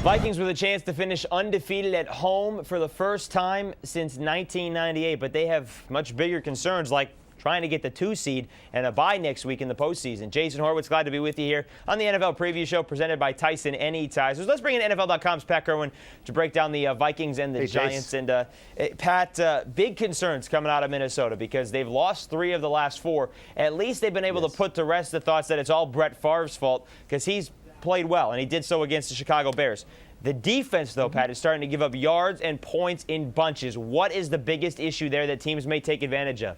Vikings with a chance to finish undefeated at home for the first time since 1998, but they have much bigger concerns like trying to get the 2 seed and a bye next week in the postseason. Jason Horowitz, glad to be with you here on the NFL Preview Show presented by Tyson Anytizers. Let's bring in NFL.com's Pat Kirwan to break down the Vikings and the Giants. Chase. And Pat, big concerns coming out of Minnesota because they've lost 3 of the last 4. At least they've been able to put to rest the thoughts that it's all Brett Favre's fault because he's played well, and he did so against the Chicago Bears. The defense, though, Pat, is starting to give up yards and points in bunches. What is the biggest issue there that teams may take advantage of?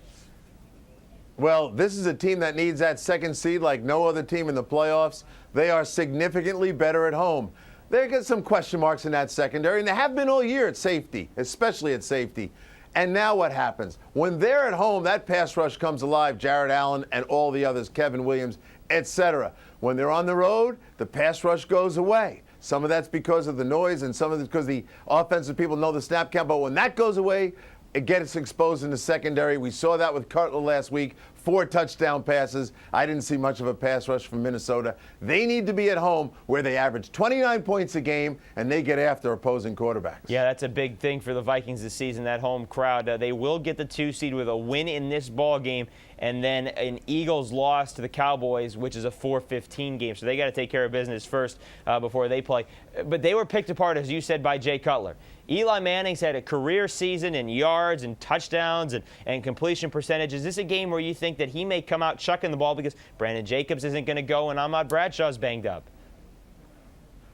Well, this is a team that needs that 2nd seed like no other team in the playoffs. They are significantly better at home. They get some question marks in that secondary, and they have been all year at safety, especially at safety. And now what happens? When they're at home, that pass rush comes alive, Jared Allen and all the others, Kevin Williams, etc. When they're on the road, the pass rush goes away. Some of that's because of the noise, and some of it's because the offensive people know the snap count. But when that goes away, it gets exposed in the secondary. We saw that with Cutler last week. 4 touchdown passes. I didn't see much of a pass rush from Minnesota. They need to be at home where they average 29 points a game and they get after opposing quarterbacks. Yeah, that's a big thing for the Vikings this season, that home crowd. They will get the 2 seed with a win in this ball game and then an Eagles loss to the Cowboys, which is a 4-15 game. So they got to take care of business first before they play. But they were picked apart, as you said, by Jay Cutler. Eli Manning's had a career season in yards and touchdowns and completion percentage. Is this a game where you think that he may come out chucking the ball because Brandon Jacobs isn't going to go and Ahmad Bradshaw's banged up?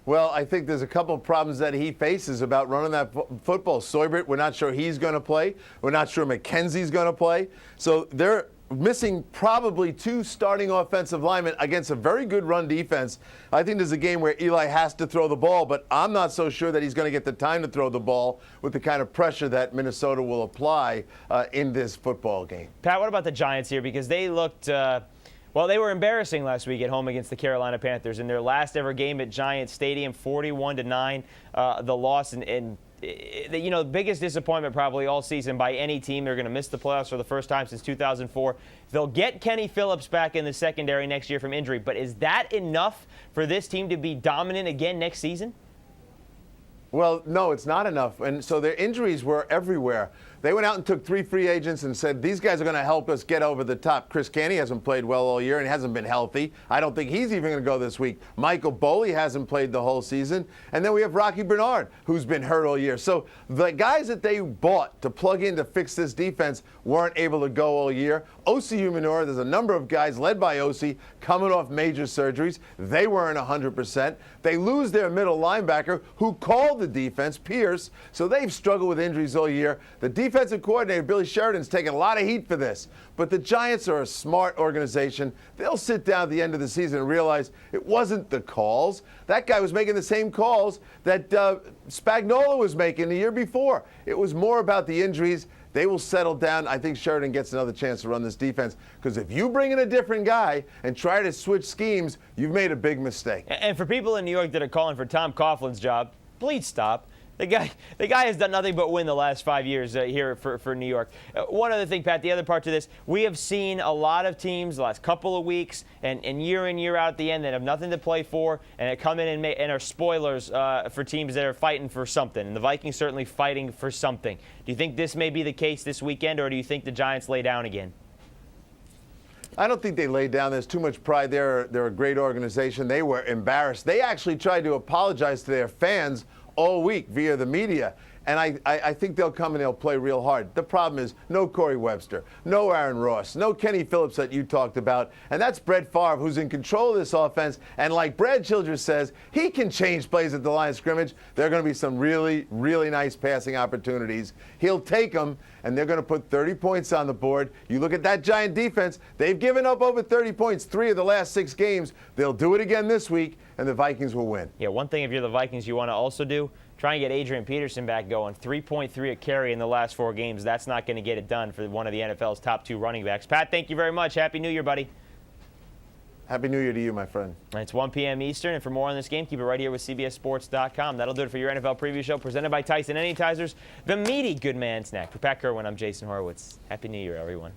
Well, I think there's a couple of problems that he faces about running that football. Soybert, we're not sure he's going to play. We're not sure McKenzie's going to play. So they're missing probably 2 starting offensive linemen against a very good run defense. I think there's a game where Eli has to throw the ball, but I'm not so sure that he's going to get the time to throw the ball with the kind of pressure that Minnesota will apply in this football game. Pat, what about the Giants here? Because they looked well, they were embarrassing last week at home against the Carolina Panthers in their last ever game at Giants Stadium, 41-9, the loss. And the biggest disappointment probably all season by any team. They're going to miss the playoffs for the first time since 2004. They'll get Kenny Phillips back in the secondary next year from injury. But is that enough for this team to be dominant again next season? Well, no, it's not enough. And so their injuries were everywhere. They went out and took 3 free agents and said, these guys are going to help us get over the top. Chris Canty hasn't played well all year and hasn't been healthy. I don't think he's even going to go this week. Michael Boley hasn't played the whole season. And then we have Rocky Bernard, who's been hurt all year. So the guys that they bought to plug in to fix this defense weren't able to go all year. Osi Umenor, there's a number of guys led by Osi coming off major surgeries. They weren't 100%. They lose their middle linebacker who called the defense, Pierce. So they've struggled with injuries all year. The defensive coordinator, Billy Sheridan's taking a lot of heat for this. But the Giants are a smart organization. They'll sit down at the end of the season and realize it wasn't the calls. That guy was making the same calls that Spagnuolo was making the year before. It was more about the injuries. They will settle down. I think Sheridan gets another chance to run this defense because if you bring in a different guy and try to switch schemes, you've made a big mistake. And for people in New York that are calling for Tom Coughlin's job, please stop. The guy has done nothing but win the last 5 years here for New York. One other thing, Pat, the other part to this, we have seen a lot of teams the last couple of weeks and year in, year out at the end that have nothing to play for and come in and are spoilers for teams that are fighting for something. And the Vikings certainly fighting for something. Do you think this may be the case this weekend, or do you think the Giants lay down again? I don't think they laid down. There's too much pride there. They're a great organization. They were embarrassed. They actually tried to apologize to their fans all week via the media. And I think they'll come and they'll play real hard. The problem is no Corey Webster, no Aaron Ross, no Kenny Phillips that you talked about. And that's Brett Favre, who's in control of this offense. And like Brad Childress says, he can change plays at the line of scrimmage. There are going to be some really, really nice passing opportunities. He'll take them, and they're going to put 30 points on the board. You look at that Giant defense. They've given up over 30 points 3 of the last 6 games. They'll do it again this week, and the Vikings will win. Yeah, one thing if you're the Vikings you want to also do, try and get Adrian Peterson back going. 3.3 a carry in the last 4 games. That's not going to get it done for one of the NFL's top 2 running backs. Pat, thank you very much. Happy New Year, buddy. Happy New Year to you, my friend. It's 1 p.m. Eastern, and for more on this game, keep it right here with CBSSports.com. That'll do it for your NFL Preview Show, presented by Tyson Anytizers, the meaty good man snack. For Pat Kirwan, I'm Jason Horowitz. Happy New Year, everyone.